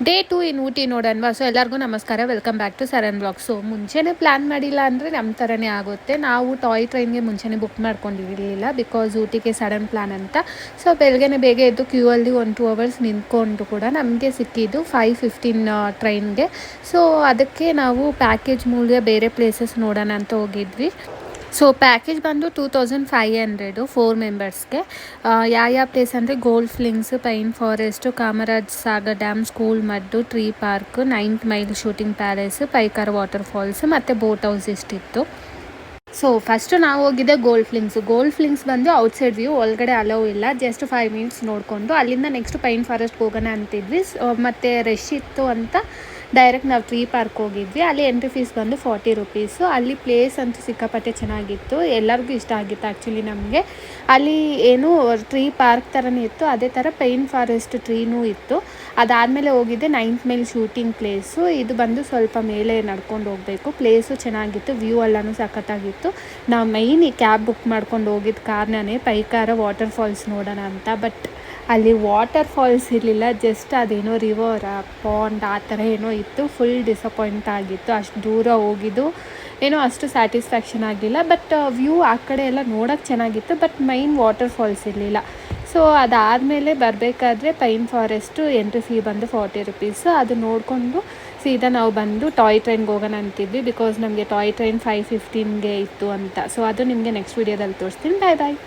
Day 2 in Ooty ನೋಡೋಣವಾ. So ಎಲ್ಲರಿಗೂ ನಮಸ್ಕಾರ, welcome back to Saran vlog. So ಮುಂಚೆನೇ ಪ್ಲ್ಯಾನ್ ಮಾಡಿಲ್ಲ ಅಂದರೆ ನಮ್ಮ ಥರನೇ ಆಗುತ್ತೆ. ನಾವು ಟಾಯ್ ಟ್ರೈನ್ಗೆ ಮುಂಚೆನೇ ಬುಕ್ ಮಾಡ್ಕೊಂಡಿರಲಿಲ್ಲ, ಬಿಕಾಸ್ ಊಟಿಗೆ ಸಡನ್ ಪ್ಲ್ಯಾನ್ ಅಂತ. ಸೊ ಬೆಳಗ್ಗೆ ಬೇಗ ಎದ್ದು ಕ್ಯೂ ಅಲ್ಲಿ 1-2 ಅವರ್ಸ್ ನಿಂತ್ಕೊಂಡು ಕೂಡ ನಮಗೆ ಸಿಕ್ಕಿದ್ದು 5:15 ಟ್ರೈನ್ಗೆ. ಸೊ ಅದಕ್ಕೆ ನಾವು ಪ್ಯಾಕೇಜ್ ಮೂಲಕ ಬೇರೆ ಪ್ಲೇಸಸ್ ನೋಡೋಣ ಅಂತ ಹೋಗಿದ್ವಿ. ಸೊ ಪ್ಯಾಕೇಜ್ ಬಂದು 2500 4 ಮೆಂಬರ್ಸ್ಗೆ. ಯಾವ ಪ್ಲೇಸ್ ಅಂದರೆ golf links, pine forest, Kamaraj Sagar dam, school ಮಡ್ಡು, tree park, 9th mile shooting palace, Pykara water falls ಮತ್ತು ಬೋಟ್ ಹೌಸ್ ಇಷ್ಟಿತ್ತು. ಸೊ ಫಸ್ಟು ನಾವು ಹೋಗಿದ್ದೆ ಗೋಲ್ಡ್ ಫ್ಲಿಂಗ್ಸ್ ಬಂದು ಔಟ್ಸೈಡ್ ವ್ಯೂ, ಒಳಗಡೆ ಅಲೋ ಇಲ್ಲ, ಜಸ್ಟ್ 5 ಮಿನಿಟ್ಸ್ ನೋಡಿಕೊಂಡು ಅಲ್ಲಿಂದ ನೆಕ್ಸ್ಟ್ ಪೈನ್ ಫಾರೆಸ್ಟ್ಗೆ ಹೋಗೋಣ ಅಂತಿದ್ವಿ. ಮತ್ತು ರಶ್ ಇತ್ತು ಅಂತ ಡೈರೆಕ್ಟ್ ನಾವು ಟ್ರೀ ಪಾರ್ಕ್ ಹೋಗಿದ್ವಿ. ಅಲ್ಲಿ ಎಂಟ್ರಿ ಫೀಸ್ ಬಂದು 40 ರುಪೀಸು. ಅಲ್ಲಿ ಪ್ಲೇಸ್ ಅಂತೂ ಸಿಕ್ಕಾಪಟ್ಟೆ ಚೆನ್ನಾಗಿತ್ತು, ಎಲ್ಲರಿಗೂ ಇಷ್ಟ ಆಗಿತ್ತು ಆ್ಯಕ್ಚುಲಿ ನಮಗೆ. ಅಲ್ಲಿ ಏನು ಟ್ರೀ ಪಾರ್ಕ್ ಥರನೇ ಇತ್ತು, ಅದೇ ಥರ ಪೈನ್ ಫಾರೆಸ್ಟ್ ಟ್ರೀನೂ ಇತ್ತು. ಅದಾದಮೇಲೆ ಹೋಗಿದ್ದೆ 9th ಮೈಲ್ ಶೂಟಿಂಗ್ ಪ್ಲೇಸು. ಇದು ಬಂದು ಸ್ವಲ್ಪ ಮೇಲೆ ನಡ್ಕೊಂಡು ಹೋಗಬೇಕು. ಪ್ಲೇಸು ಚೆನ್ನಾಗಿತ್ತು, ವ್ಯೂ ಎಲ್ಲನೂ ಸಖತ್ತಾಗಿತ್ತು. ನಾವು ಮೈನ್ ಈ ಕ್ಯಾಬ್ ಬುಕ್ ಮಾಡ್ಕೊಂಡು ಹೋಗಿದ್ದ ಕಾರಣನೇ ಪೈಕಾರ ವಾಟರ್ ಫಾಲ್ಸ್ ನೋಡೋಣ ಅಂತ. ಬಟ್ ಅಲ್ಲಿ ವಾಟರ್ ಫಾಲ್ಸ್ ಇರಲಿಲ್ಲ, ಜಸ್ಟ್ ಅದೇನೋ ರಿವರ್ ಪಾಂಡ್ ಆ ಥರ ಏನೋ ಇತ್ತು. ಫುಲ್ ಡಿಸಪಾಯಿಂಟ್ ಆಗಿತ್ತು. ಅಷ್ಟು ದೂರ ಹೋಗಿದ್ದು ಏನೋ ಅಷ್ಟು ಸ್ಯಾಟಿಸ್ಫ್ಯಾಕ್ಷನ್ ಆಗಲಿಲ್ಲ. ಬಟ್ ವ್ಯೂ ಆ ಕಡೆ ಎಲ್ಲ ನೋಡೋಕ್ಕೆ ಚೆನ್ನಾಗಿತ್ತು, ಬಟ್ ಮೈನ್ ವಾಟರ್ ಫಾಲ್ಸ್ ಇರಲಿಲ್ಲ. ಸೊ ಅದಾದಮೇಲೆ ಬರಬೇಕಾದ್ರೆ ಪೈನ್ ಫಾರೆಸ್ಟು ಎಂಟ್ರಿ ಫೀ ಬಂದು 40 ರುಪೀಸು. ಅದು ನೋಡಿಕೊಂಡು ಸೀದಾ ನಾವು ಬಂದು ಟಾಯ್ ಟ್ರೈನ್ಗೆ ಹೋಗೋಣ ಅಂತಿದ್ವಿ, ಬಿಕಾಸ್ ನಮಗೆ ಟಾಯ್ ಟ್ರೈನ್ 5:15ಗೆ ಇತ್ತು ಅಂತ. ಸೊ ಅದು ನಿಮಗೆ ನೆಕ್ಸ್ಟ್ ವೀಡಿಯೋದಲ್ಲಿ ತೋರಿಸ್ತೀನಿ. ಬಾಯ್ ಬಾಯ್.